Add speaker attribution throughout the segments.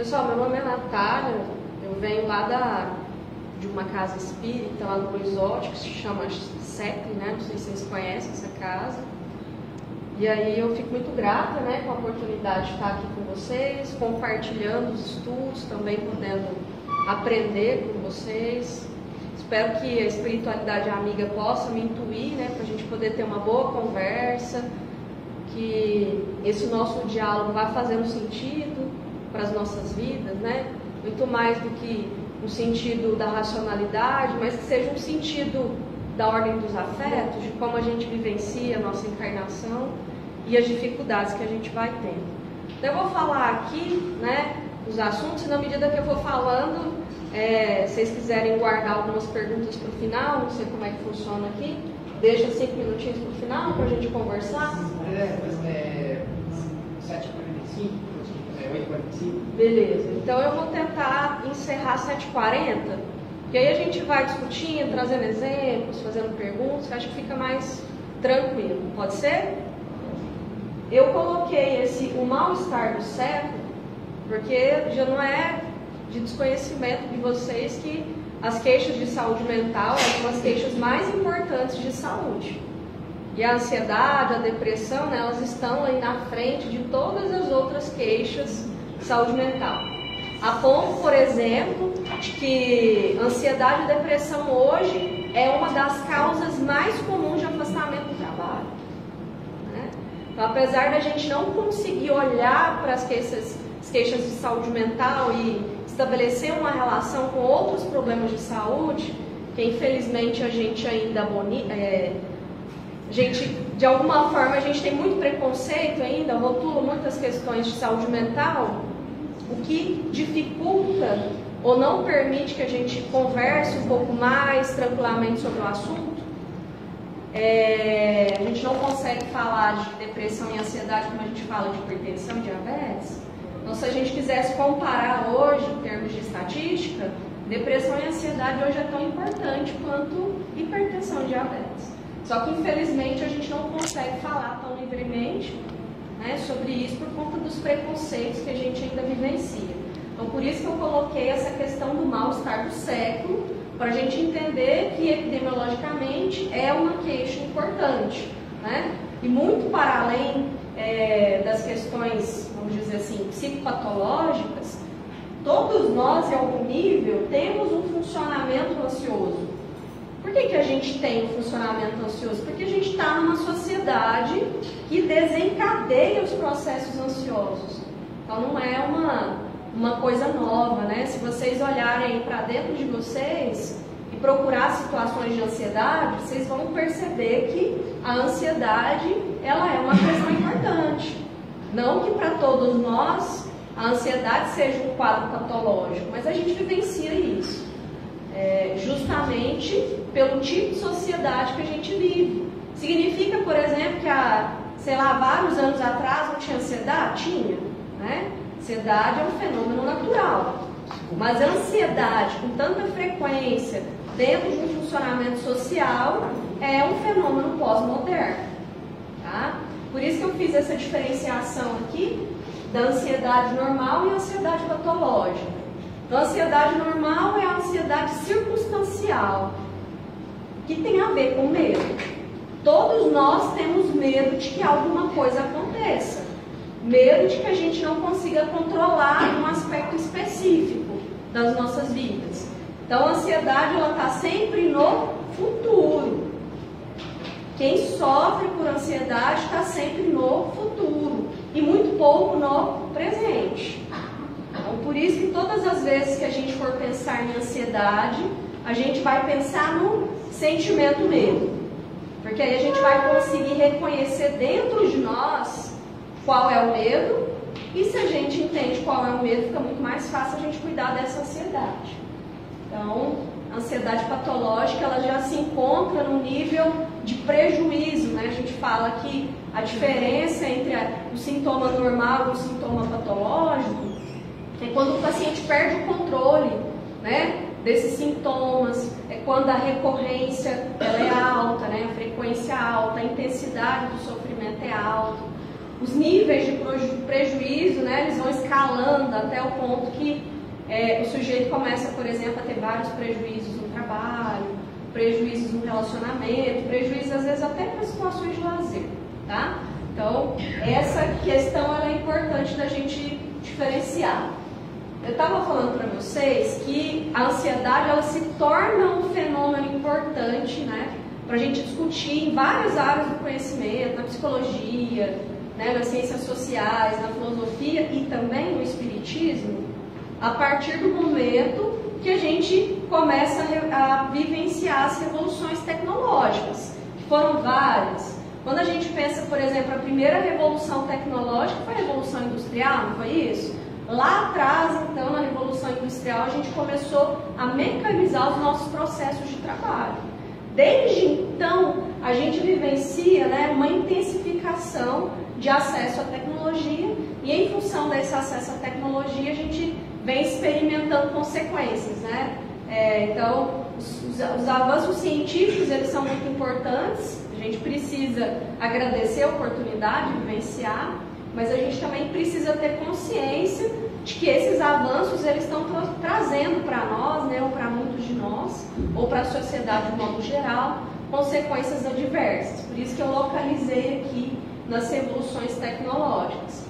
Speaker 1: Pessoal, meu nome é Natália, eu venho lá de uma casa espírita lá no Luizótico, que se chama SECRE, né? Não sei se vocês conhecem essa casa. E aí eu fico muito grata, né, com a oportunidade de estar aqui com vocês, compartilhando os estudos, também podendo aprender com vocês. Espero que a espiritualidade amiga possa me intuir, né, para a gente poder ter uma boa conversa, que esse nosso diálogo vá fazendo sentido para as nossas vidas, né? Muito mais do que um sentido da racionalidade, mas que seja um sentido da ordem dos afetos, de como a gente vivencia a nossa encarnação e as dificuldades que a gente vai tendo. Então eu vou falar aqui, né, os assuntos, e na medida que eu vou falando, se vocês quiserem guardar algumas perguntas para o final, não sei como é que funciona aqui, deixa 5 minutinhos para o final para a gente conversar.
Speaker 2: 7h45, 8h45.
Speaker 1: Beleza, então eu vou tentar encerrar 7h40, e aí a gente vai discutindo, trazendo exemplos, fazendo perguntas, que acho que fica mais tranquilo. Pode ser? Eu coloquei o mal-estar do século, porque já não é de desconhecimento de vocês que as queixas de saúde mental são as queixas mais importantes de saúde. E a ansiedade, a depressão, né, elas estão aí na frente de todas as outras queixas de saúde mental. A ponto, por exemplo, de que ansiedade e depressão hoje é uma das causas mais comuns de afastamento do trabalho. Né? Então, apesar da gente não conseguir olhar para as queixas de saúde mental e estabelecer uma relação com outros problemas de saúde, que infelizmente a gente ainda de alguma forma a gente tem muito preconceito ainda, rotula muitas questões de saúde mental, o que dificulta ou não permite que a gente converse um pouco mais tranquilamente sobre o assunto. A gente não consegue falar de depressão e ansiedade como a gente fala de hipertensão e diabetes. Então, se a gente quisesse comparar hoje, em termos de estatística, depressão e ansiedade hoje é tão importante quanto hipertensão e diabetes. Só que, infelizmente, a gente não consegue falar tão livremente, né, sobre isso por conta dos preconceitos que a gente ainda vivencia. Então, por isso que eu coloquei essa questão do mal-estar do século, para a gente entender que, epidemiologicamente, é uma queixa importante, né? E muito para além das questões, vamos dizer assim, psicopatológicas, todos nós, em algum nível, temos um funcionamento ansioso. Por que a gente tem um funcionamento ansioso? Porque a gente está numa sociedade que desencadeia os processos ansiosos. Então não é uma coisa nova, né? Se vocês olharem para dentro de vocês e procurar situações de ansiedade, vocês vão perceber que a ansiedade, ela é uma questão importante. Não que para todos nós a ansiedade seja um quadro patológico, mas a gente vivencia isso. Justamente pelo tipo de sociedade que a gente vive. Significa, por exemplo, que vários anos atrás não tinha ansiedade? Tinha, né? Ansiedade é um fenômeno natural. Mas a ansiedade com tanta frequência dentro de um funcionamento social é um fenômeno pós-moderno. Tá? Por isso que eu fiz essa diferenciação aqui da ansiedade normal e ansiedade patológica. Então, a ansiedade normal é a ansiedade circunstancial, que tem a ver com medo. Todos nós temos medo de que alguma coisa aconteça. Medo de que a gente não consiga controlar um aspecto específico das nossas vidas. Então, a ansiedade está sempre no futuro. Quem sofre por ansiedade está sempre no futuro e muito pouco no presente. Então, por isso que todas as vezes que a gente for pensar em ansiedade, a gente vai pensar no sentimento medo. Porque aí a gente vai conseguir reconhecer dentro de nós qual é o medo, e se a gente entende qual é o medo, fica muito mais fácil a gente cuidar dessa ansiedade. Então, a ansiedade patológica, ela já se encontra no nível de prejuízo, né? A gente fala que a diferença entre o sintoma normal e o sintoma patológico é quando o paciente perde o controle, né, desses sintomas, é quando a recorrência ela é alta, né, a frequência alta, a intensidade do sofrimento é alta. os níveis de prejuízo, né, eles vão escalando até o ponto que o sujeito começa, por exemplo, a ter vários prejuízos no trabalho, prejuízos no relacionamento, prejuízos às vezes até para situações de lazer, tá? Então, essa questão ela é importante da gente diferenciar. Eu estava falando para vocês que a ansiedade ela se torna um fenômeno importante, né, para a gente discutir em várias áreas do conhecimento, na psicologia, né, nas ciências sociais, na filosofia e também no espiritismo, a partir do momento que a gente começa a vivenciar as revoluções tecnológicas, que foram várias. Quando a gente pensa, por exemplo, a primeira revolução tecnológica foi a Revolução Industrial, não foi isso? Lá atrás, então, na Revolução Industrial, a gente começou a mecanizar os nossos processos de trabalho. Desde então, a gente vivencia, né, uma intensificação de acesso à tecnologia e, em função desse acesso à tecnologia, a gente vem experimentando consequências, né? Então, os avanços científicos, eles são muito importantes, a gente precisa agradecer a oportunidade de vivenciar, mas a gente também precisa ter consciência de que esses avanços eles estão trazendo para nós, né, ou para muitos de nós, ou para a sociedade de modo geral, consequências adversas. Por isso que eu localizei aqui nas revoluções tecnológicas.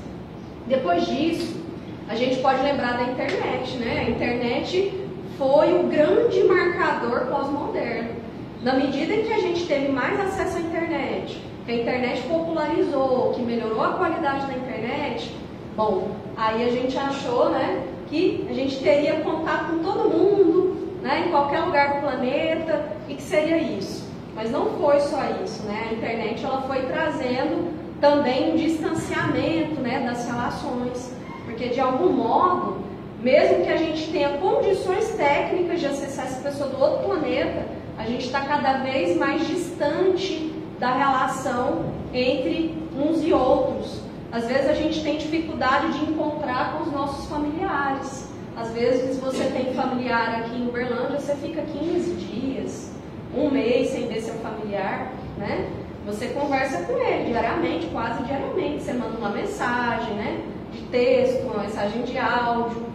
Speaker 1: Depois disso, a gente pode lembrar da internet, né? A internet foi o grande marcador pós-moderno. Na medida em que a gente teve mais acesso à internet, que a internet popularizou, que melhorou a qualidade da internet, bom, aí a gente achou, né, que a gente teria contato com todo mundo, né, em qualquer lugar do planeta, e que seria isso. Mas não foi só isso, né? A internet ela foi trazendo também um distanciamento, né, das relações, porque de algum modo, mesmo que a gente tenha condições técnicas de acessar essa pessoa do outro planeta, a gente está cada vez mais distante da relação entre uns e outros. Às vezes a gente tem dificuldade de encontrar com os nossos familiares. Às vezes você tem familiar aqui em Uberlândia, você fica 15 dias, um mês sem ver seu familiar, né? Você conversa com ele diariamente, quase diariamente. Você manda uma mensagem, né, de texto, uma mensagem de áudio.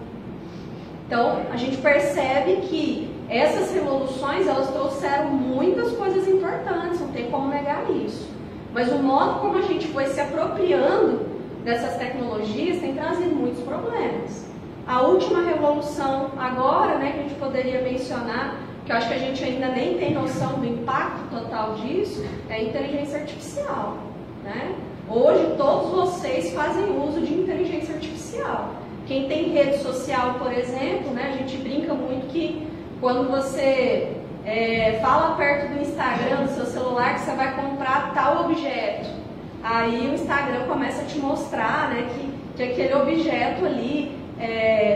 Speaker 1: Então, a gente percebe que essas revoluções, elas trouxeram muitas coisas importantes, não tem como negar isso. Mas o modo como a gente foi se apropriando dessas tecnologias tem trazido muitos problemas. A última revolução agora, né, que a gente poderia mencionar, que eu acho que a gente ainda nem tem noção do impacto total disso, é a inteligência artificial, né? Hoje todos vocês fazem uso de inteligência artificial. Quem tem rede social, por exemplo, né, a gente brinca muito que quando você fala perto do Instagram, do seu celular, que você vai comprar tal objeto, aí o Instagram começa a te mostrar, né, que aquele objeto ali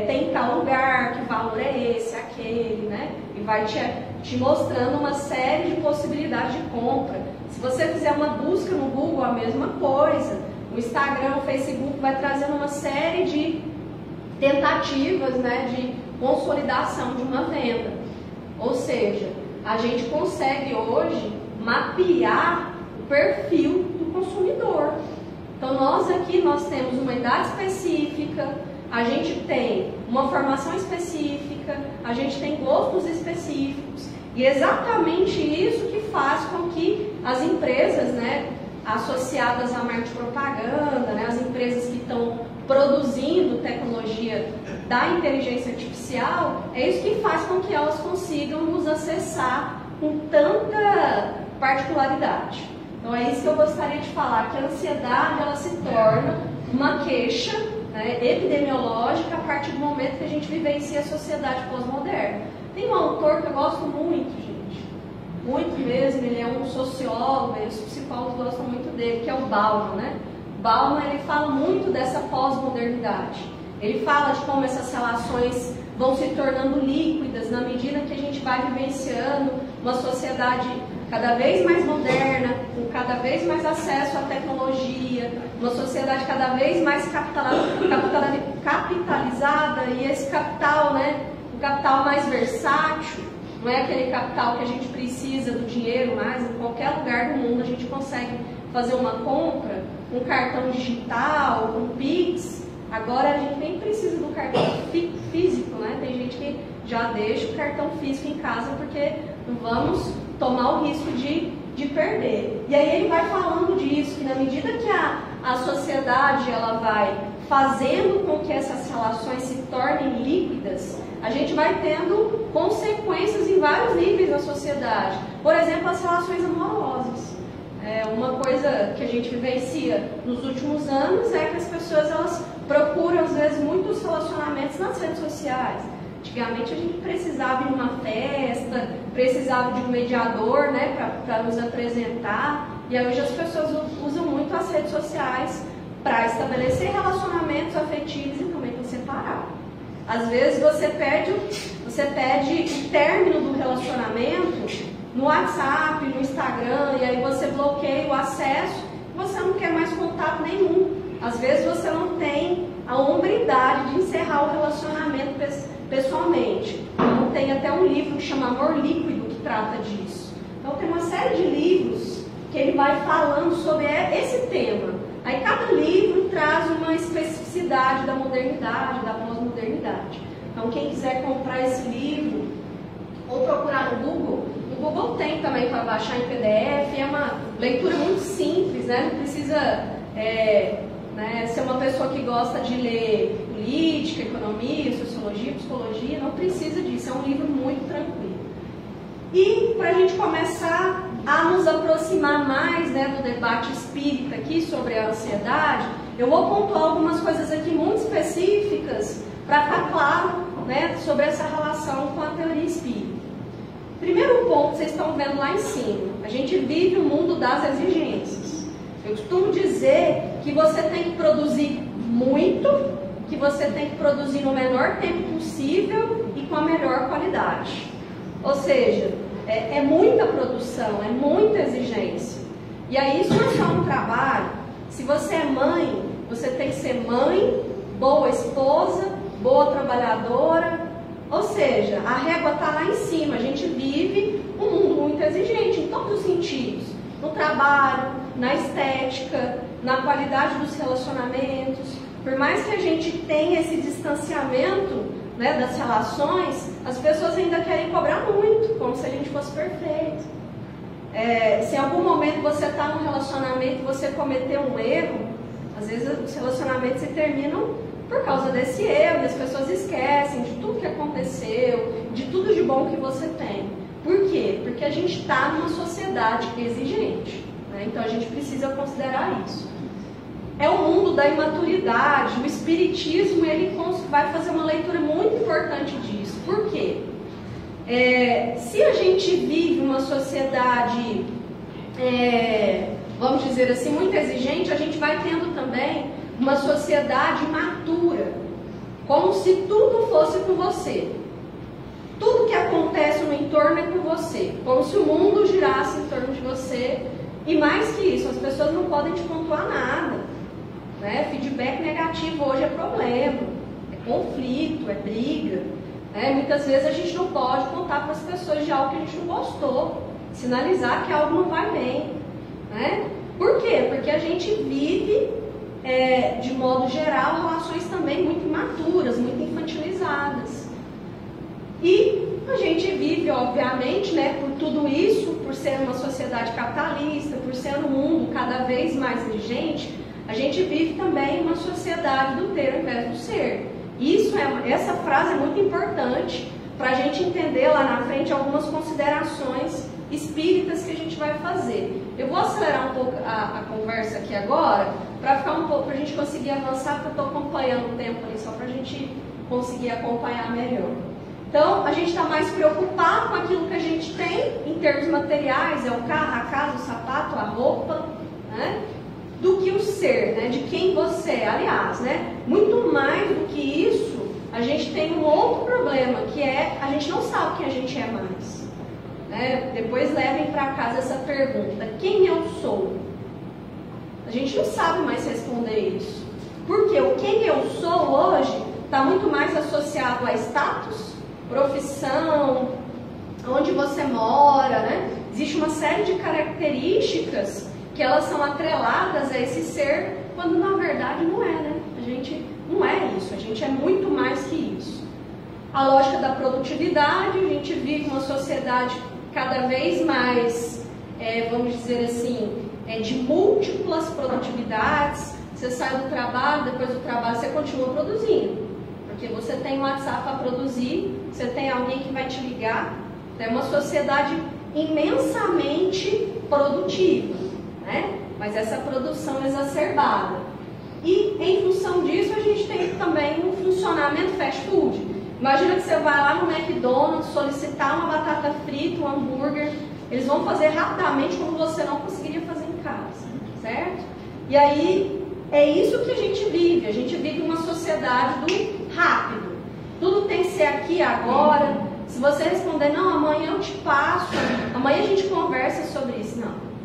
Speaker 1: tem tal lugar, que valor é esse, aquele, né? E vai te mostrando uma série de possibilidades de compra. Se você fizer uma busca no Google, a mesma coisa. O Instagram, o Facebook vai trazendo uma série de tentativas, né, de consolidação de uma venda. Ou seja, a gente consegue hoje mapear o perfil do consumidor. Então nós aqui temos uma idade específica, a gente tem uma formação específica, a gente tem gostos específicos, e é exatamente isso que faz com que as empresas, né, associadas à marketing propaganda, né, as empresas que estão produzindo tecnologia da inteligência artificial, é isso que faz com que elas consigam nos acessar com tanta particularidade. Então é isso que eu gostaria de falar, que a ansiedade ela se torna uma queixa, né, epidemiológica a partir do momento que a gente vivencia a sociedade pós-moderna. Tem um autor que eu gosto muito, gente, muito mesmo, ele é um sociólogo, os psicólogos gostam muito dele, que é o Bauman, né? Bauman, ele fala muito dessa pós-modernidade. Ele fala de como essas relações vão se tornando líquidas na medida que a gente vai vivenciando uma sociedade cada vez mais moderna, com cada vez mais acesso à tecnologia, uma sociedade cada vez mais capitalizada, e esse capital, né, um capital mais versátil, não é aquele capital que a gente precisa do dinheiro mais, em qualquer lugar do mundo a gente consegue fazer uma compra, um cartão digital, um Pix. Agora a gente nem precisa do cartão físico, né? Tem gente que já deixa o cartão físico em casa porque não vamos tomar o risco de perder. E aí ele vai falando disso, que na medida que a sociedade ela vai fazendo com que essas relações se tornem líquidas, a gente vai tendo consequências em vários níveis da sociedade. Por exemplo, as relações amorosas. Uma coisa que a gente vivencia nos últimos anos é que as pessoas elas procuram, às vezes, muitos relacionamentos nas redes sociais. Antigamente a gente precisava ir numa festa, precisava de um mediador, né, para nos apresentar. E hoje as pessoas usam muito as redes sociais para estabelecer relacionamentos afetivos e também para separar. Às vezes você pede o término do relacionamento no WhatsApp, no Instagram, e aí você bloqueia o acesso, você não quer mais contato nenhum. Às vezes você não tem a hombridade de encerrar o relacionamento pessoalmente. Então tem até um livro que chama Amor Líquido que trata disso. Então tem uma série de livros que ele vai falando sobre esse tema. Aí cada livro traz uma especificidade da modernidade, da pós-modernidade. Então quem quiser comprar esse livro ou procurar no Google tem também para baixar em PDF. É uma leitura muito simples, né? Não precisa ser uma pessoa que gosta de ler política, economia, sociologia, psicologia. Não precisa disso, é um livro muito tranquilo. E para a gente começar a nos aproximar mais, né, do debate espírita aqui sobre a ansiedade, eu vou pontuar algumas coisas aqui muito específicas para ficar claro, né, sobre essa relação com a teoria espírita. Primeiro ponto, vocês estão vendo lá em cima, a gente vive o mundo das exigências. Eu costumo dizer que você tem que produzir muito, que você tem que produzir no menor tempo possível e com a melhor qualidade. Ou seja, é muita produção, é muita exigência. E aí isso não é só um trabalho. Se você é mãe, você tem que ser mãe, boa esposa, boa trabalhadora. Ou seja, a régua está lá em cima. A gente vive um mundo muito exigente em todos os sentidos. No trabalho, na estética, na qualidade dos relacionamentos. Por mais que a gente tenha esse distanciamento, né, das relações, as pessoas ainda querem cobrar muito, como se a gente fosse perfeito. Se em algum momento você está num relacionamento e você cometeu um erro, às vezes os relacionamentos se terminam por causa desse erro, as pessoas esquecem de tudo que aconteceu, de tudo de bom que você tem. Por quê? Porque a gente está numa sociedade exigente, né? Então a gente precisa considerar isso. É o mundo da imaturidade. O espiritismo ele vai fazer uma leitura muito importante disso. Por quê? Se a gente vive uma sociedade, vamos dizer assim, muito exigente, a gente vai tendo também uma sociedade imatura, como se tudo fosse com você. Tudo que acontece no entorno é com você, como se o mundo girasse em torno de você. E mais que isso, as pessoas não podem te pontuar nada, né? Feedback negativo hoje é problema, é conflito, é briga, né? Muitas vezes a gente não pode contar para as pessoas de algo que a gente não gostou, sinalizar que algo não vai bem, né? Por quê? Porque a gente vive, de modo geral, relações também muito imaturas, muito infantilizadas. E a gente vive, obviamente, né, por tudo isso, por ser uma sociedade capitalista, por ser um mundo cada vez mais exigente, a gente vive também uma sociedade do ter ao invés do ser. Essa frase é muito importante para a gente entender lá na frente algumas considerações espíritas que a gente vai fazer. Eu vou acelerar um pouco a conversa aqui agora, para a gente conseguir avançar, porque eu estou acompanhando o tempo ali, só para a gente conseguir acompanhar melhor. Então, a gente está mais preocupado com aquilo que a gente tem em termos materiais, é o carro, a casa, o sapato, a roupa, né? Do que o ser, né? De quem você é. Aliás, né? Muito mais do que isso, a gente tem um outro problema, que é a gente não sabe quem a gente é mais. Né? Depois levem para casa essa pergunta: quem eu sou? A gente não sabe mais responder isso. Porque o quem eu sou hoje está muito mais associado a status, profissão, onde você mora, né? Existe uma série de características porque elas são atreladas a esse ser, quando na verdade não é, né? A gente não é isso, a gente é muito mais que isso. A lógica da produtividade, a gente vive uma sociedade cada vez mais, vamos dizer assim, de múltiplas produtividades. Você sai do trabalho, depois do trabalho você continua produzindo, porque você tem um WhatsApp para produzir, você tem alguém que vai te ligar. É uma sociedade imensamente produtiva, né? Mas essa produção exacerbada. E em função disso a gente tem também um funcionamento fast food. Imagina que você vai lá no McDonald's solicitar uma batata frita, um hambúrguer, eles vão fazer rapidamente como você não conseguiria fazer em casa, certo? E aí é isso que a gente vive uma sociedade do rápido. Tudo tem que ser aqui e agora. Se você responder, não, amanhã eu te passo, amanhã a gente conversa sobre isso.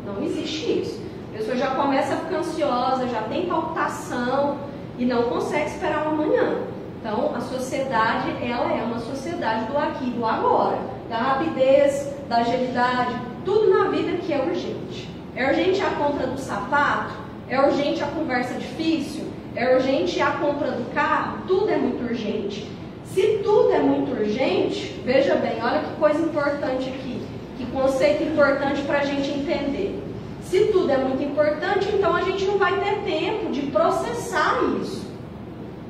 Speaker 1: Não existe isso. A pessoa já começa a ficar ansiosa, já tem palpitação e não consegue esperar o amanhã. Então, a sociedade, ela é uma sociedade do aqui e do agora, da rapidez, da agilidade, tudo na vida que é urgente. É urgente a compra do sapato, é urgente a conversa difícil, é urgente a compra do carro, tudo é muito urgente. Se tudo é muito urgente, veja bem, olha que coisa importante aqui, que conceito importante para a gente entender. Se tudo é muito importante, então a gente não vai ter tempo de processar isso.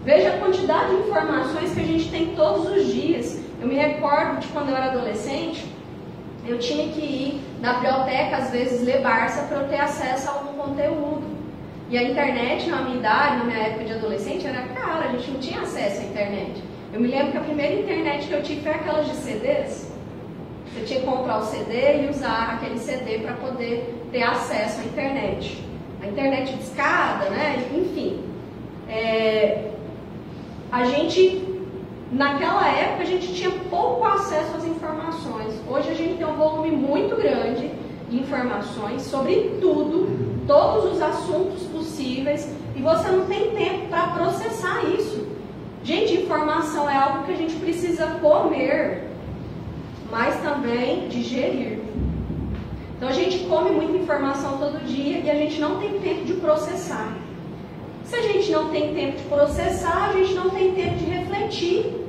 Speaker 1: Veja a quantidade de informações que a gente tem todos os dias. Eu me recordo de quando eu era adolescente, eu tinha que ir na biblioteca, às vezes, ler Barça para eu ter acesso a algum conteúdo. E a internet, na minha idade, na minha época de adolescente, era cara, a gente não tinha acesso à internet. Eu me lembro que a primeira internet que eu tive foi aquelas de CDs. Você tinha que comprar o CD e usar aquele CD para poder ter acesso à internet. A internet discada, né? Enfim. Naquela época, a gente tinha pouco acesso às informações. Hoje a gente tem um volume muito grande de informações sobre tudo, todos os assuntos possíveis, e você não tem tempo para processar isso. Gente, informação é algo que a gente precisa comer, mas também digerir. Então a gente come muita informação todo dia e a gente não tem tempo de processar. Se a gente não tem tempo de processar, a gente não tem tempo de refletir.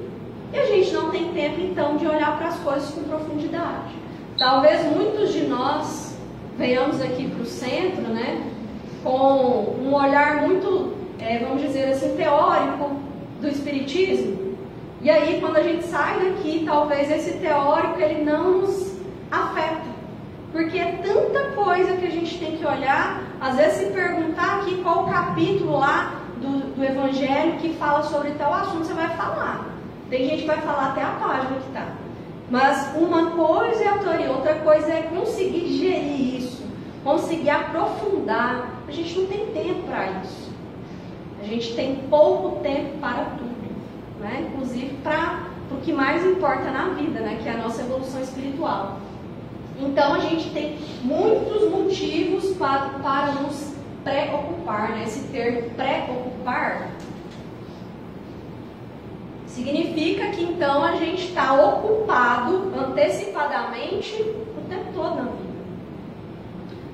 Speaker 1: E a gente não tem tempo, então, de olhar para as coisas com profundidade. Talvez muitos de nós venhamos aqui para o centro, né, com um olhar muito, vamos dizer assim, teórico do Espiritismo. E aí, quando a gente sai daqui, talvez esse teórico ele não nos afeta. Porque é tanta coisa que a gente tem que olhar. Às vezes, se perguntar aqui qual o capítulo lá do Evangelho que fala sobre tal assunto, você vai falar. Tem gente que vai falar até a página que está. Mas uma coisa é a teoria, outra coisa é conseguir digerir isso, conseguir aprofundar. A gente não tem tempo para isso. A gente tem pouco tempo para tudo, né? Inclusive para o que mais importa na vida, né? Que é a nossa evolução espiritual. Então a gente tem muitos motivos para nos preocupar, né? Esse termo preocupar significa que então a gente está ocupado antecipadamente o tempo todo na vida.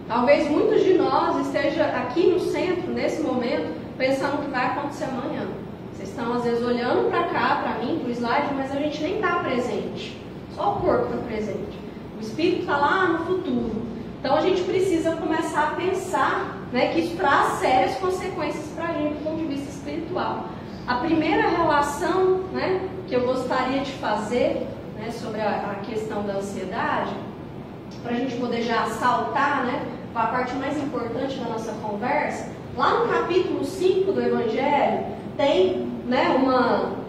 Speaker 1: Talvez muitos de nós estejam aqui no centro, nesse momento, pensando o que vai acontecer amanhã. Vocês estão às vezes olhando para cá, para mim, para o slide, mas a gente nem está presente. Só o corpo está presente. O espírito está lá no futuro. Então a gente precisa começar a pensar, né, que isso traz sérias consequências para a gente do ponto de vista espiritual. A primeira relação, né, que eu gostaria de fazer, né, sobre a questão da ansiedade, para a gente poder já saltar, né, para a parte mais importante da nossa conversa, lá no capítulo 5 do Evangelho, tem, né,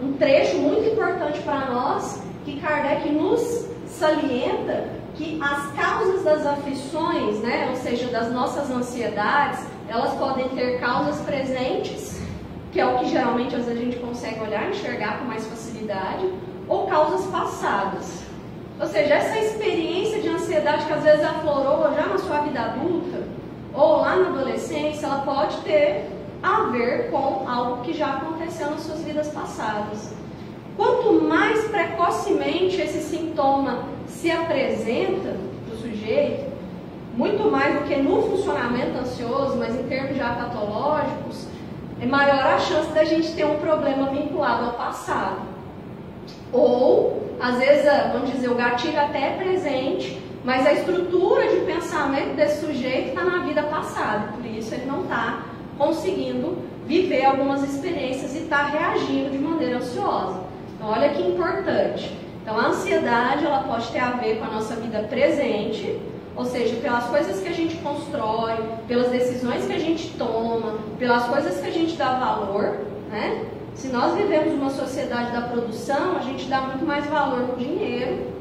Speaker 1: um trecho muito importante para nós, que Kardec nos salienta que as causas das aflições, né, ou seja, das nossas ansiedades, elas podem ter causas presentes, que é o que geralmente às vezes a gente consegue olhar e enxergar com mais facilidade, ou causas passadas. Ou seja, essa experiência de ansiedade que às vezes aflorou já na sua vida adulta, ou lá na adolescência, ela pode ter a ver com algo que já aconteceu nas suas vidas passadas. Quanto mais precocemente esse sintoma se apresenta para o sujeito, muito mais do que no funcionamento ansioso, mas em termos já patológicos, é maior a chance da gente ter um problema vinculado ao passado. Ou, às vezes, vamos dizer, o gatilho até é presente, mas a estrutura de pensamento desse sujeito está na vida passada, por isso ele não está conseguindo viver algumas experiências e está reagindo de maneira ansiosa. Então, olha que importante. Então, a ansiedade, ela pode ter a ver com a nossa vida presente, ou seja, pelas coisas que a gente constrói, pelas decisões que a gente toma, pelas coisas que a gente dá valor, né? Se nós vivemos uma sociedade da produção, a gente dá muito mais valor no dinheiro.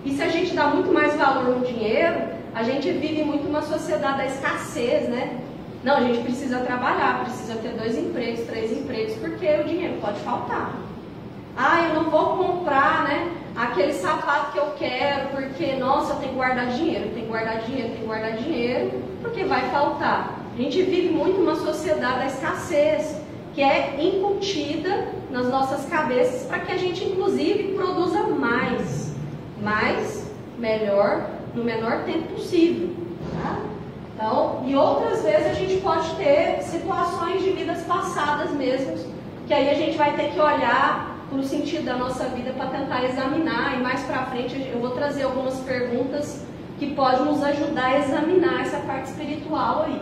Speaker 1: E se a gente dá muito mais valor no dinheiro, a gente vive muito uma sociedade da escassez, né? Não, a gente precisa trabalhar, precisa ter 2 empregos, 3 empregos, porque o dinheiro pode faltar. Ah, eu não vou comprar, né, aquele sapato que eu quero, porque, nossa, eu tenho que guardar dinheiro, porque vai faltar. A gente vive muito uma sociedade da escassez, que é incutida nas nossas cabeças para que a gente, inclusive, produza mais, melhor, no menor tempo possível. Tá? Então, e outras vezes a gente pode ter situações de vidas passadas mesmo, que aí a gente vai ter que olhar para o sentido da nossa vida para tentar examinar, e mais para frente eu vou trazer algumas perguntas que podem nos ajudar a examinar essa parte espiritual aí.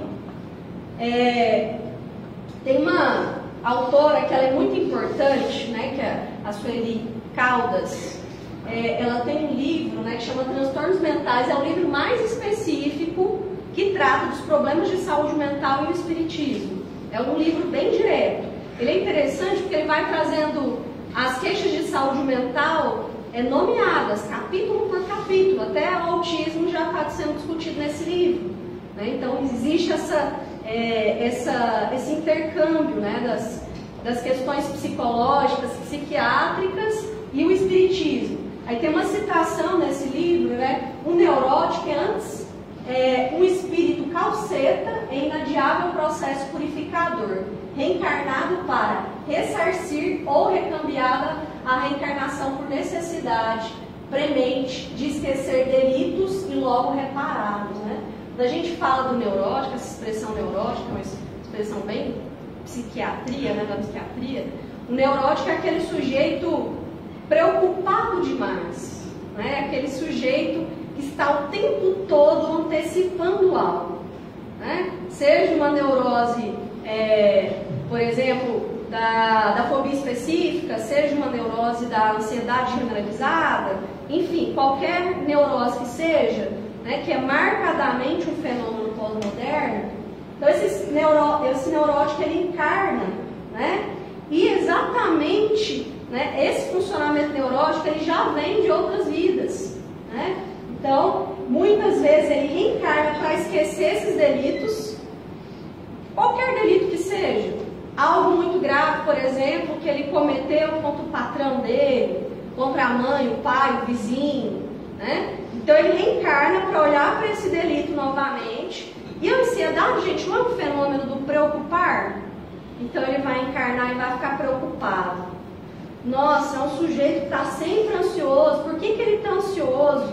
Speaker 1: Tem uma autora que ela é muito importante, né, que é a Sueli Caldas. Ela tem um livro, né, que chama Transtornos Mentais, é o livro mais específico que trata dos problemas de saúde mental e o espiritismo. É um livro bem direto. Ele é interessante porque ele vai trazendo as queixas de saúde mental nomeadas, capítulo por capítulo, até o autismo já está sendo discutido nesse livro. Né? Então existe esse intercâmbio, né, das questões psicológicas, psiquiátricas e o espiritismo. Aí tem uma citação nesse livro, né? Um neurótico é antes um espírito calceta em inadiável processo purificador, reencarnado para ressarcir ou recambiada a reencarnação por necessidade premente de esquecer delitos e logo reparados, né? Quando a gente fala do neurótico, essa expressão neurótica é uma expressão bem psiquiatria, né, da psiquiatria. O neurótico é aquele sujeito preocupado demais, né? Aquele sujeito que está o tempo todo antecipando algo, né? Seja uma neurose, por exemplo, da fobia específica, seja uma neurose da ansiedade generalizada, enfim, qualquer neurose que seja, né, que é marcadamente um fenômeno pós-moderno. Então esse neurótico ele encarna, né, e exatamente, né, esse funcionamento neurótico ele já vem de outras vidas, né? Então muitas vezes ele reencarna para esquecer esses delitos, qualquer delito que seja, algo muito grave, por exemplo, que ele cometeu contra o patrão dele, contra a mãe, o pai, o vizinho, né? Então ele reencarna para olhar para esse delito novamente. E a ansiedade, gente, não é um fenômeno do preocupar? Então ele vai encarnar e vai ficar preocupado. Nossa, é um sujeito que está sempre ansioso. Por que ele está ansioso?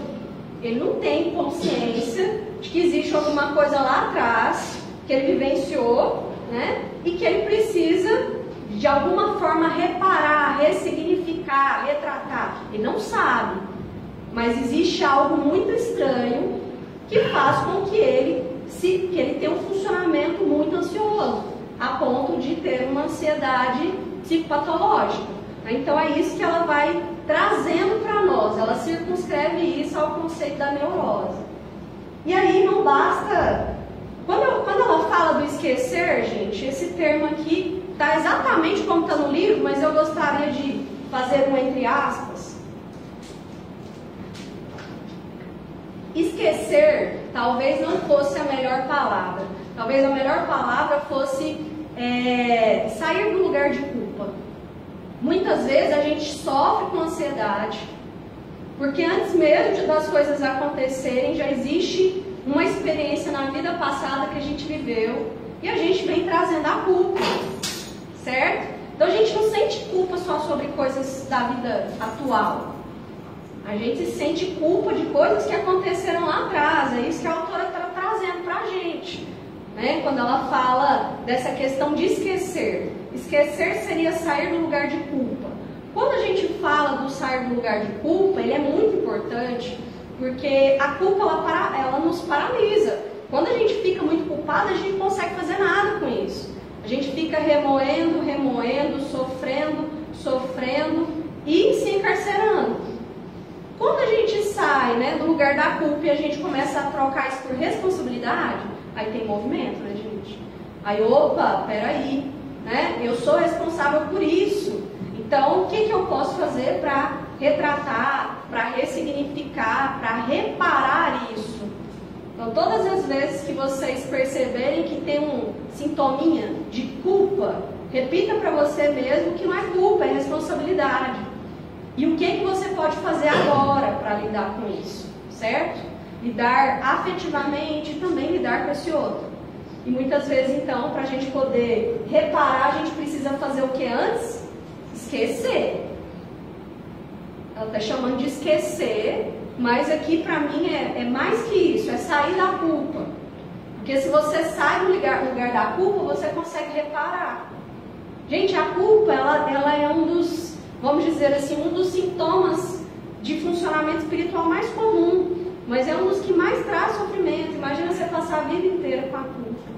Speaker 1: Ele não tem consciência de que existe alguma coisa lá atrás que ele vivenciou, né? E que ele precisa de alguma forma reparar, ressignificar, retratar. Ele não sabe, mas existe algo muito estranho que faz com que ele tenha um funcionamento muito ansioso, a ponto de ter uma ansiedade psicopatológica. Então é isso que ela vai trazendo para nós, ela circunscreve isso ao conceito da neurose. E aí não basta... Quando ela fala do esquecer, gente, esse termo aqui está exatamente como está no livro, mas eu gostaria de fazer um entre aspas. Esquecer talvez não fosse a melhor palavra. Talvez a melhor palavra fosse sair do lugar de culpa. Muitas vezes a gente sofre com ansiedade, porque antes mesmo das coisas acontecerem, já existe uma experiência na vida passada que a gente viveu e a gente vem trazendo a culpa, certo? Então a gente não sente culpa só sobre coisas da vida atual. A gente sente culpa de coisas que aconteceram lá atrás. É isso que a autora está a gente, né? Quando ela fala dessa questão de esquecer. Esquecer seria sair do lugar de culpa. Quando a gente fala do sair do lugar de culpa, ele é muito importante, porque a culpa ela nos paralisa. Quando a gente fica muito culpada, a gente não consegue fazer nada com isso. A gente fica remoendo, sofrendo e se encarcerando. Quando a gente sai, né, do lugar da culpa e a gente começa a trocar isso por responsabilidade, aí tem movimento, né, gente? Aí, opa, peraí, né? Eu sou responsável por isso. Então, o que eu posso fazer para retratar, para ressignificar, para reparar isso? Então, todas as vezes que vocês perceberem que tem um sintominha de culpa, repita para você mesmo que não é culpa, é responsabilidade. E o que você pode fazer agora para lidar com isso, certo? Lidar afetivamente e também lidar com esse outro. E muitas vezes, então, para a gente poder reparar, a gente precisa fazer o que antes? Esquecer. Ela está chamando de esquecer, mas aqui para mim é mais que isso, é sair da culpa. Porque se você sai do lugar da culpa, você consegue reparar. Gente, a culpa, ela é um dos, vamos dizer assim, um dos sintomas de funcionamento espiritual mais comum, mas é um dos que mais traz sofrimento. Imagina você passar a vida inteira com a culpa.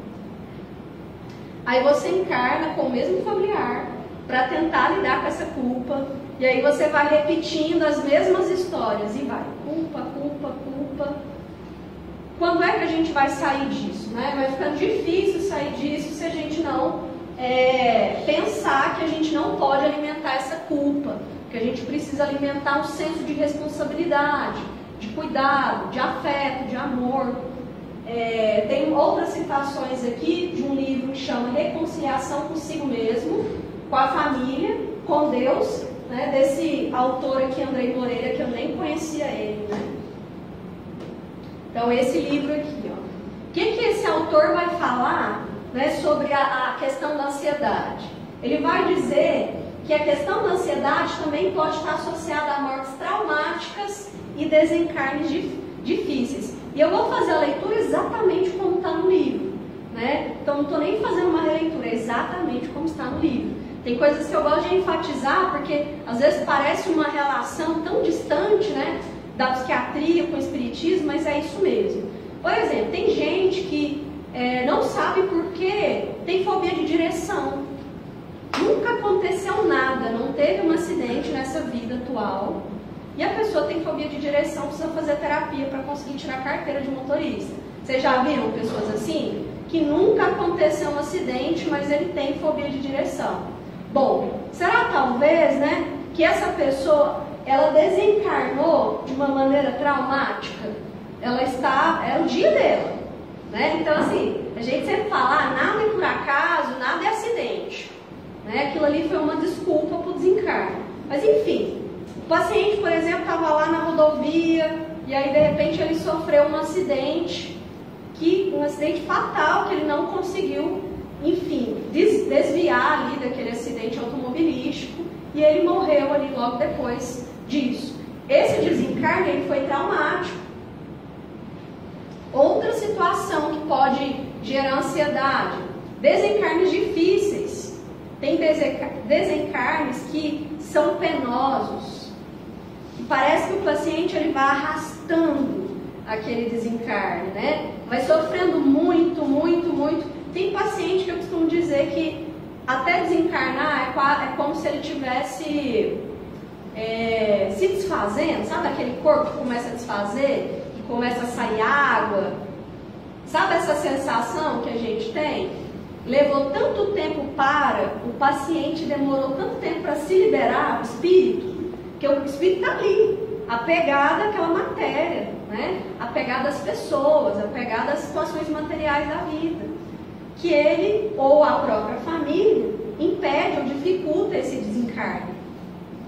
Speaker 1: Aí você encarna com o mesmo familiar para tentar lidar com essa culpa, e aí você vai repetindo as mesmas histórias e vai, culpa. Quando é que a gente vai sair disso, né? Vai ficando difícil sair disso se a gente não pensar que a gente não pode alimentar essa culpa, que a gente precisa alimentar um senso de responsabilidade, de cuidado, de afeto, de amor. Tem outras citações aqui de um livro que chama Reconciliação Consigo Mesmo, com a família, com Deus, né, desse autor aqui, Andrei Moreira, que eu nem conhecia ele, né? Então, esse livro aqui, ó. O que esse autor vai falar, né, sobre a questão da ansiedade? Ele vai dizer que a questão da ansiedade também pode estar associada a mortes traumáticas e desencarnes difíceis. E eu vou fazer a leitura exatamente como está no livro, né? Então, não estou nem fazendo uma releitura, é exatamente como está no livro. Tem coisas que eu gosto de enfatizar, porque às vezes parece uma relação tão distante, né, da psiquiatria com o espiritismo, mas é isso mesmo. Por exemplo, tem gente que não sabe por que tem fobia de direção. Nunca aconteceu nada, não teve um acidente nessa vida atual, e a pessoa tem fobia de direção, precisa fazer terapia para conseguir tirar a carteira de motorista. Vocês já viram pessoas assim? Que nunca aconteceu um acidente, mas ele tem fobia de direção. Bom, será talvez, né, que essa pessoa, ela desencarnou de uma maneira traumática? É o dia dela, né? Então, assim, a gente sempre fala, nada é por acaso, nada é acidente, né? Aquilo ali foi uma desculpa para o desencarne. Mas, enfim, o paciente, por exemplo, estava lá na rodovia, e aí, de repente, ele sofreu um acidente fatal, que ele não conseguiu, enfim, desviar ali daquele acidente automobilístico, e ele morreu ali logo depois disso. Esse desencarne, ele foi traumático. Outra situação que pode gerar ansiedade, desencarnes difíceis. Tem desencarnes que são penosos, e parece que o paciente ele vai arrastando aquele desencarne, né? Vai sofrendo muito. Tem paciente que eu costumo dizer que até desencarnar é como se ele tivesse se desfazendo, sabe aquele corpo que começa a desfazer, que começa a sair água? Sabe essa sensação que a gente tem? Levou tanto tempo o paciente demorou tanto tempo para se liberar, o espírito, que o espírito está ali, apegado àquela matéria, né? Apegado às pessoas, apegado às situações materiais da vida, que ele ou a própria família impede ou dificulta esse desencarne,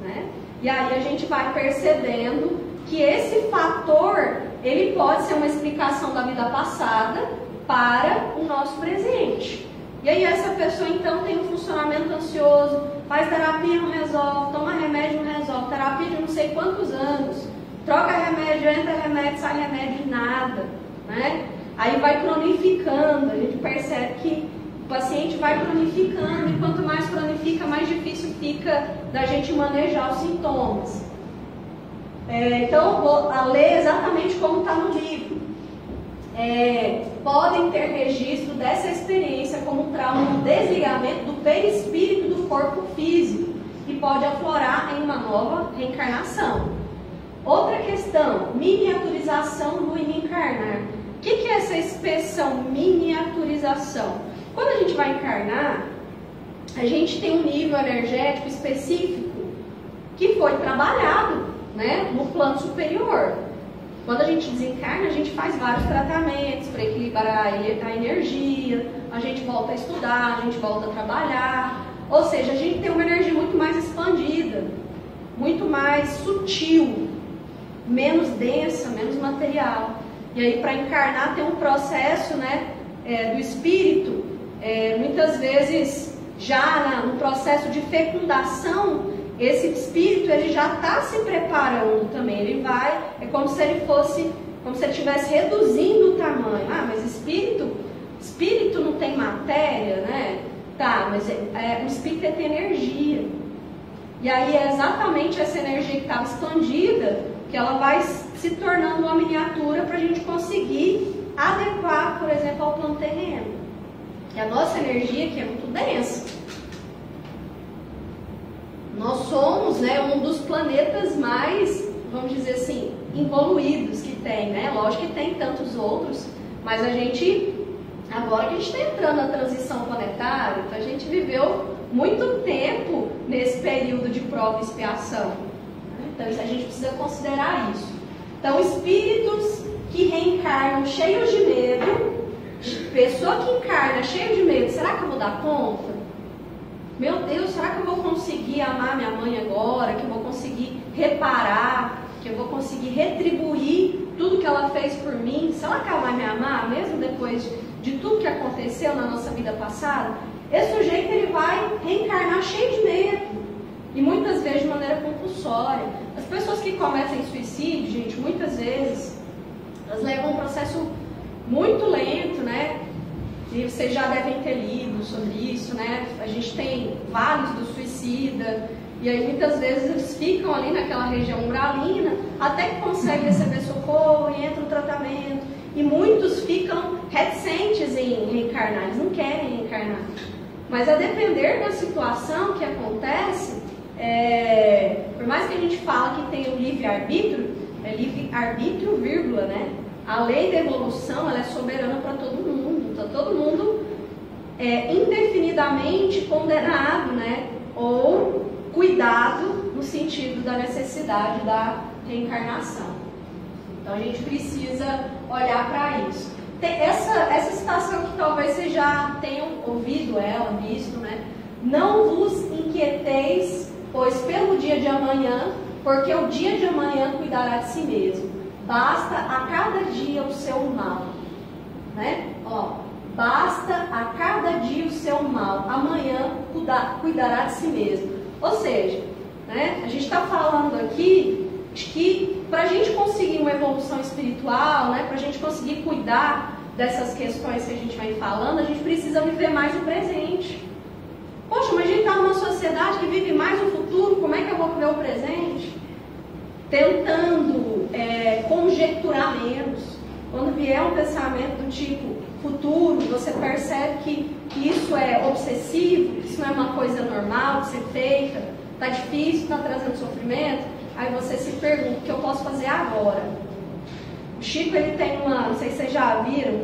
Speaker 1: né? E aí a gente vai percebendo que esse fator, ele pode ser uma explicação da vida passada para o nosso presente. E aí essa pessoa então tem um funcionamento ansioso, faz terapia, não resolve, toma remédio, não resolve, terapia de não sei quantos anos, troca remédio, entra remédio, sai remédio, nada, né? Aí vai cronificando, a gente percebe que o paciente vai cronificando, e quanto mais cronifica, mais difícil fica da gente manejar os sintomas. Então, vou ler exatamente como está no livro. Podem ter registro dessa experiência como um trauma no desligamento do perispírito do corpo físico, que pode aflorar em uma nova reencarnação. Outra questão, miniaturização do encarnar. O que é essa expressão miniaturização? Quando a gente vai encarnar, a gente tem um nível energético específico que foi trabalhado, né, no plano superior. Quando a gente desencarna, a gente faz vários tratamentos para equilibrar a energia, a gente volta a estudar, a gente volta a trabalhar. Ou seja, a gente tem uma energia muito mais expandida, muito mais sutil, menos densa, menos material. E aí, para encarnar, tem um processo, né, do espírito, muitas vezes, já no processo de fecundação, esse espírito ele já está se preparando também. Ele vai, é como se ele fosse, como se ele estivesse reduzindo o tamanho. Ah, mas espírito não tem matéria, né? Tá, mas o espírito tem energia. E aí é exatamente essa energia que estava expandida que ela vai se tornando uma miniatura para a gente conseguir adequar, por exemplo, ao plano terreno. E a nossa energia que é muito densa. Nós somos, né, um dos planetas mais, vamos dizer assim, evoluídos que tem, né? Lógico que tem tantos outros, mas a gente, agora que a gente está entrando na transição planetária, então a gente viveu muito tempo nesse período de prova e expiação. Então a gente precisa considerar isso. Então, espíritos que reencarnam cheios de medo, pessoa que encarna cheio de medo, será que eu vou dar conta? Meu Deus, será que eu vou conseguir amar minha mãe agora? Que eu vou conseguir reparar? Que eu vou conseguir retribuir tudo que ela fez por mim? Será que ela vai me amar mesmo depois de tudo que aconteceu na nossa vida passada? Esse sujeito ele vai reencarnar cheio de medo. E muitas vezes de maneira compulsória. As pessoas que cometem suicídio, gente, muitas vezes, elas levam um processo muito lento, né? E vocês já devem ter lido sobre isso, né? A gente tem vários do suicida, e aí muitas vezes eles ficam ali naquela região umbralina, até que conseguem receber socorro e entram no tratamento. E muitos ficam reticentes em reencarnar, eles não querem reencarnar. Mas a depender da situação que acontece, por mais que a gente fale que tem o livre-arbítrio, é livre-arbítrio, vírgula, né? A lei da evolução ela é soberana para todo mundo. Então, todo mundo é indefinidamente condenado, né? Ou cuidado no sentido da necessidade da reencarnação. Então, a gente precisa olhar para isso. Essa citação que talvez vocês já tenham ouvido ela, visto, né? Não vos inquieteis, pois pelo dia de amanhã, porque o dia de amanhã cuidará de si mesmo. Basta a cada dia o seu mal, né? Ó, basta a cada dia o seu mal. Amanhã cuidará de si mesmo. Ou seja, né? A gente está falando aqui de que para a gente conseguir uma evolução espiritual, né? Para a gente conseguir cuidar dessas questões que a gente vem falando, a gente precisa viver mais o presente. Poxa, mas a gente está numa sociedade que vive mais o futuro. Como é que eu vou viver o presente? Tentando conjecturar menos. Quando vier um pensamento do tipo futuro, você percebe que isso é obsessivo, que isso não é uma coisa normal de ser feita, está difícil, está trazendo sofrimento, aí você se pergunta, o que eu posso fazer agora? O Chico, ele tem não sei se vocês já viram,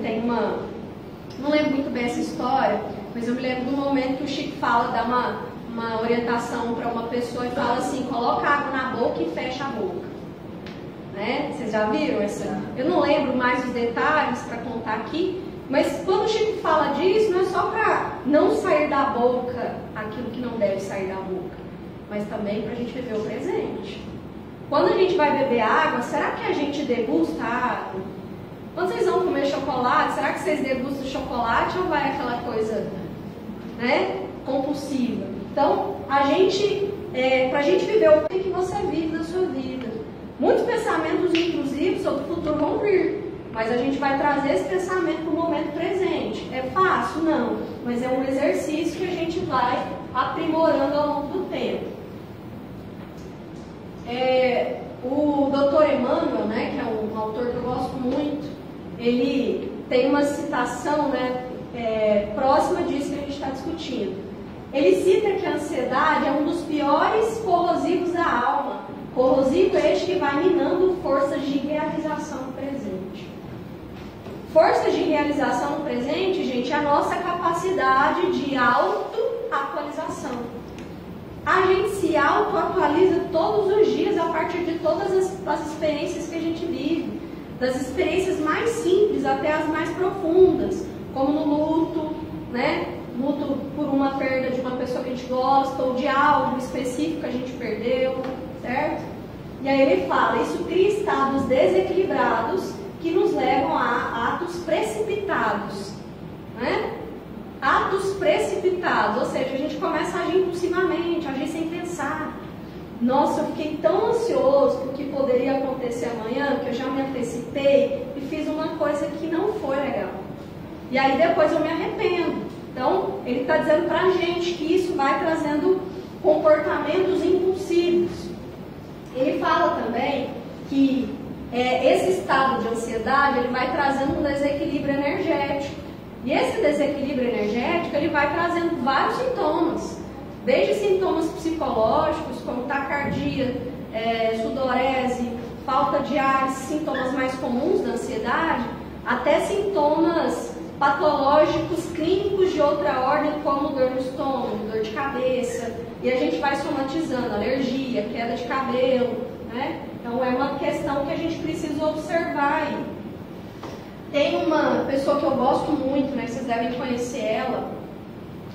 Speaker 1: não lembro muito bem essa história, mas eu me lembro do momento que o Chico fala, dá uma orientação para uma pessoa e fala assim, coloca água na boca e fecha a boca. Né? Vocês já viram essa? Eu não lembro mais os detalhes para contar aqui, mas quando o Chico fala disso, não é só para não sair da boca aquilo que não deve sair da boca, mas também para a gente viver o presente. Quando a gente vai beber água, será que a gente degusta a água? Quando vocês vão comer chocolate, será que vocês degustam chocolate ou vai aquela coisa, né, compulsiva? Então, para a gente viver o que você vive na sua vida. Muitos pensamentos, inclusive, sobre o futuro vão vir. Mas a gente vai trazer esse pensamento para o momento presente. É fácil? Não. Mas é um exercício que a gente vai aprimorando ao longo do tempo. O Dr. Emmanuel, né, que é um autor que eu gosto muito, ele tem uma citação, né, próxima disso que a gente está discutindo. Ele cita que a ansiedade é um dos piores corrosivos da alma. Corrosivo é este que vai minando forças de realização no presente. Forças de realização no presente, gente, é a nossa capacidade de autoatualização. A gente se autoatualiza todos os dias a partir de todas as experiências que a gente vive. Das experiências mais simples até as mais profundas, como no luto, né? Luto por uma perda de uma pessoa que a gente gosta, ou de algo específico que a gente perdeu, certo? E aí ele fala, isso cria estados desequilibrados que nos levam a atos precipitados, né? Atos precipitados, ou seja, a gente começa a agir impulsivamente, a agir sem pensar. Nossa, eu fiquei tão ansioso com o que poderia acontecer amanhã, que eu já me antecipei e fiz uma coisa que não foi legal. E aí depois eu me arrependo. Então, ele está dizendo para a gente que isso vai trazendo comportamentos impulsivos. Ele fala também que esse estado de ansiedade, ele vai trazendo um desequilíbrio energético. E esse desequilíbrio energético, ele vai trazendo vários sintomas. Desde sintomas psicológicos, como taquicardia, sudorese, falta de ar, sintomas mais comuns da ansiedade, até sintomas patológicos clínicos de outra ordem, como dor no estômago, dor de cabeça, e a gente vai somatizando alergia, queda de cabelo, né? Então é uma questão que a gente precisa observar aí. Tem uma pessoa que eu gosto muito, né? Vocês devem conhecer ela,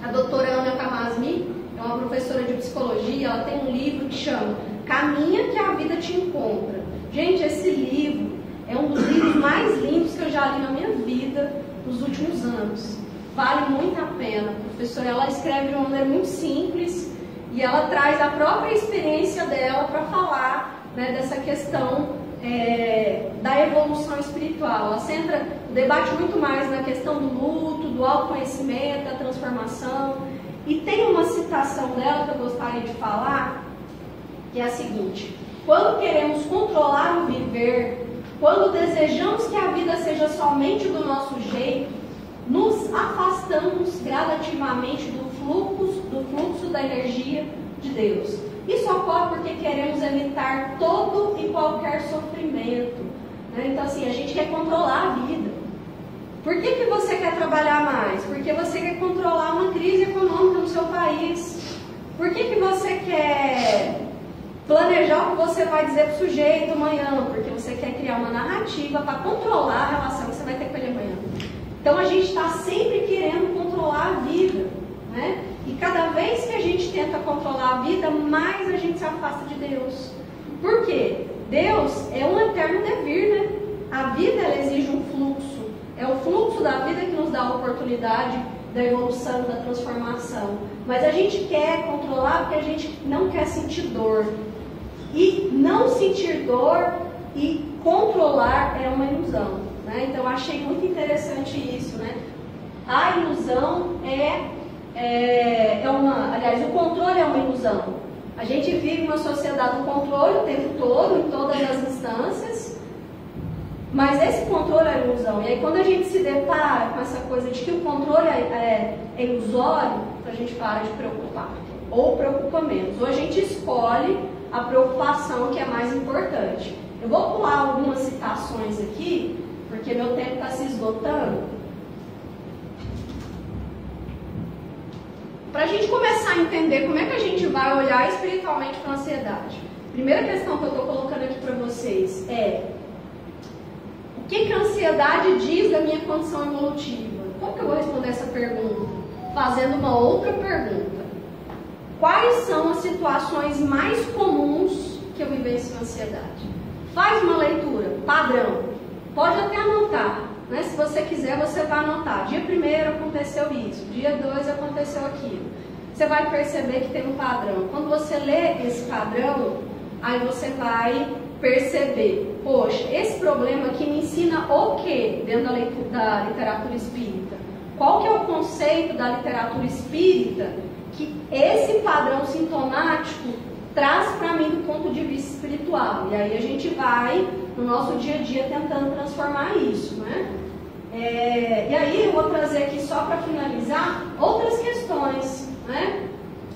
Speaker 1: a doutora Ana Kamasmi, é uma professora de psicologia. Ela tem um livro que chama Caminha que a Vida Te Encontra. Gente, esse livro é um dos livros mais lindos que eu já li na minha vida nos últimos anos. Vale muito a pena. A professora, ela escreve de uma maneira muito simples e ela traz a própria experiência dela para falar, né, dessa questão da evolução espiritual. Ela centra, debate muito mais na questão do luto, do autoconhecimento, da transformação. E tem uma citação dela que eu gostaria de falar, que é a seguinte: quando queremos controlar o viver, quando desejamos que a vida seja somente do nosso jeito, nos afastamos gradativamente do fluxo da energia de Deus. Isso ocorre porque queremos evitar todo e qualquer sofrimento, né? Então assim, a gente quer controlar a vida. Por que você quer trabalhar mais? Porque você quer controlar uma crise econômica no seu país. Por que você quer planejar o que você vai dizer para o sujeito amanhã? Porque você quer criar uma narrativa para controlar a relação que você vai ter com ele amanhã. Então a gente está sempre querendo controlar a vida, né? E cada vez que a gente tenta controlar a vida, mais a gente se afasta de Deus. Por quê? Deus é um eterno devir, né? A vida, ela exige um fluxo. É o fluxo da vida que nos dá a oportunidade da evolução, da transformação. Mas a gente quer controlar porque a gente não quer sentir dor. E não sentir dor e controlar é uma ilusão, né? Então eu achei muito interessante isso, né? A ilusão aliás, o controle é uma ilusão. A gente vive uma sociedade do controle o tempo todo, em todas as instâncias, mas esse controle é ilusão. E aí quando a gente se depara com essa coisa de que o controle é ilusório, a gente para de preocupar, ou preocupa menos, ou a gente escolhe a preocupação que é mais importante. Eu vou pular algumas citações aqui, porque meu tempo está se esgotando. Para a gente começar a entender como é que a gente vai olhar espiritualmente para a ansiedade. Primeira questão que eu estou colocando aqui para vocês é: o que a ansiedade diz da minha condição evolutiva? Como que eu vou responder essa pergunta? Fazendo uma outra pergunta. Quais são as situações mais comuns que eu vivencio ansiedade? Faz uma leitura, padrão. Pode até anotar, né? Se você quiser, você vai anotar. Dia 1º aconteceu isso, dia 2 aconteceu aquilo. Você vai perceber que tem um padrão. Quando você lê esse padrão, aí você vai perceber, poxa, esse problema aqui me ensina o quê dentro da literatura espírita? Qual que é o conceito da literatura espírita que esse padrão sintomático traz para mim do ponto de vista espiritual? E aí a gente vai, no nosso dia a dia, tentando transformar isso, né? E aí eu vou trazer aqui, só para finalizar, outras questões, né,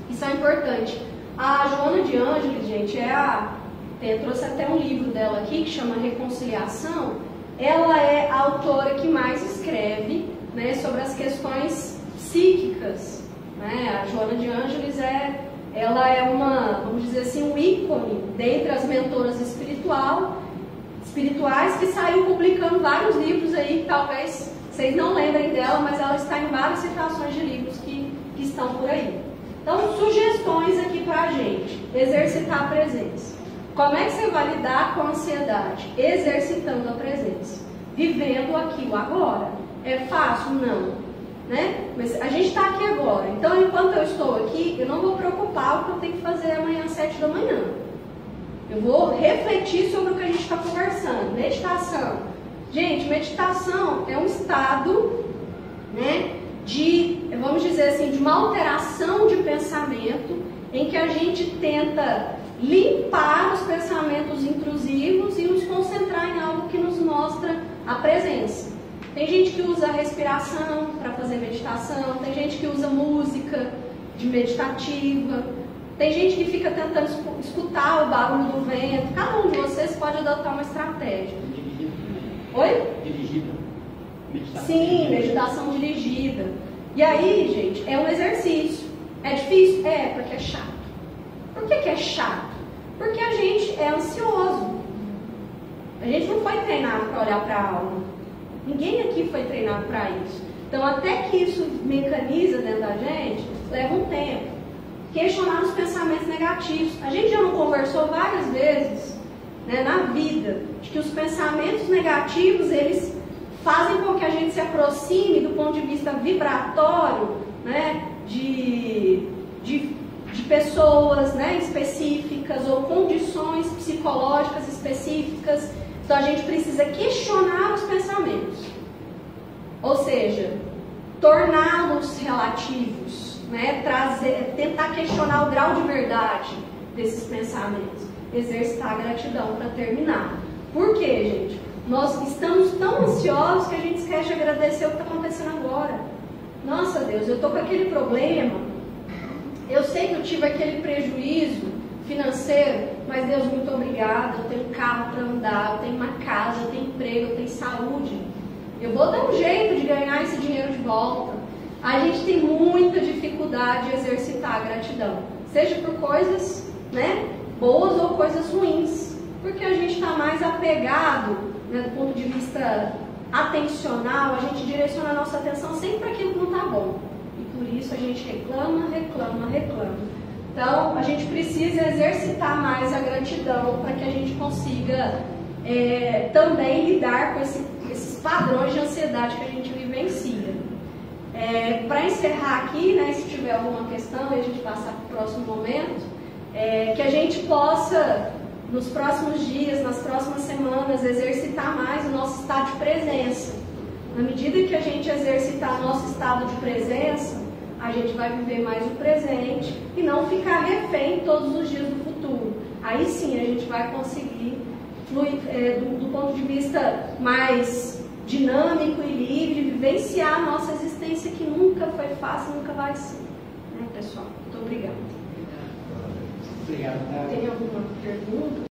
Speaker 1: que são importantes. A Joana de Ângeles, gente, eu trouxe até um livro dela aqui, que chama Reconciliação. Ela é a autora que mais escreve, né, sobre as questões psíquicas, né? A Joana de Ângeles ela é uma, vamos dizer assim, um ícone dentre as mentoras espirituais que saiu publicando vários livros aí, que talvez vocês não lembrem dela, mas ela está em várias citações de livros que estão por aí. Então, sugestões aqui para a gente: exercitar a presença. Como é que você vai lidar com a ansiedade? Exercitando a presença, vivendo aqui o agora. É fácil? Não, né? Mas a gente está aqui agora. Então, enquanto eu estou aqui, eu não vou preocupar o que eu tenho que fazer amanhã às 7 da manhã. Eu vou refletir sobre o que a gente está conversando. Meditação. Gente, meditação é um estado, né, vamos dizer assim, de uma alteração de pensamento, em que a gente tenta limpar os pensamentos intrusivos e nos concentrar em algo que nos mostra a presença. Tem gente que usa a respiração para fazer meditação, tem gente que usa música de meditativa, tem gente que fica tentando escutar o barulho do vento. Cada um de vocês pode adotar uma estratégia.
Speaker 2: Dirigida.
Speaker 1: Oi?
Speaker 2: Dirigida. Meditação.
Speaker 1: Sim, meditação dirigida. E aí, gente, é um exercício. É difícil? É, porque é chato. Por que é chato? Porque a gente é ansioso. A gente não foi treinado para olhar para a alma. Ninguém aqui foi treinado para isso. Então, até que isso mecaniza dentro da gente, leva um tempo. Questionar os pensamentos negativos. A gente já não conversou várias vezes, né, na vida, de que os pensamentos negativos, eles fazem com que a gente se aproxime do ponto de vista vibratório, né, de pessoas, né, específicas ou condições psicológicas específicas. Então a gente precisa questionar os pensamentos, ou seja, torná-los relativos, né, tentar questionar o grau de verdade desses pensamentos, exercitar a gratidão para terminar. Por quê, gente? Nós estamos tão ansiosos que a gente esquece de agradecer o que está acontecendo agora. Nossa, Deus, eu estou com aquele problema, eu sei que eu tive aquele prejuízo financeiro, mas Deus, muito obrigada, eu tenho carro para andar, eu tenho uma casa, eu tenho emprego, eu tenho saúde. Eu vou dar um jeito de ganhar esse dinheiro de volta. A gente tem muita dificuldade de exercitar a gratidão, seja por coisas, né, boas ou coisas ruins, porque a gente está mais apegado, né, do ponto de vista atencional, a gente direciona a nossa atenção sempre para aquilo que não está bom. E por isso a gente reclama. Então, a gente precisa exercitar mais a gratidão para que a gente consiga também lidar com esses padrões de ansiedade que a gente vivencia. Para encerrar aqui, né, se tiver alguma questão e a gente passar para o próximo momento, que a gente possa, nos próximos dias, nas próximas semanas, exercitar mais o nosso estado de presença. Na medida que a gente exercitar nosso estado de presença, a gente vai viver mais o presente e não ficar refém todos os dias do futuro. Aí sim a gente vai conseguir fluir, do ponto de vista mais dinâmico e livre, vivenciar a nossa existência, que nunca foi fácil, nunca vai ser. Né, pessoal? Muito obrigada.
Speaker 2: Obrigado.
Speaker 1: Tem alguma pergunta?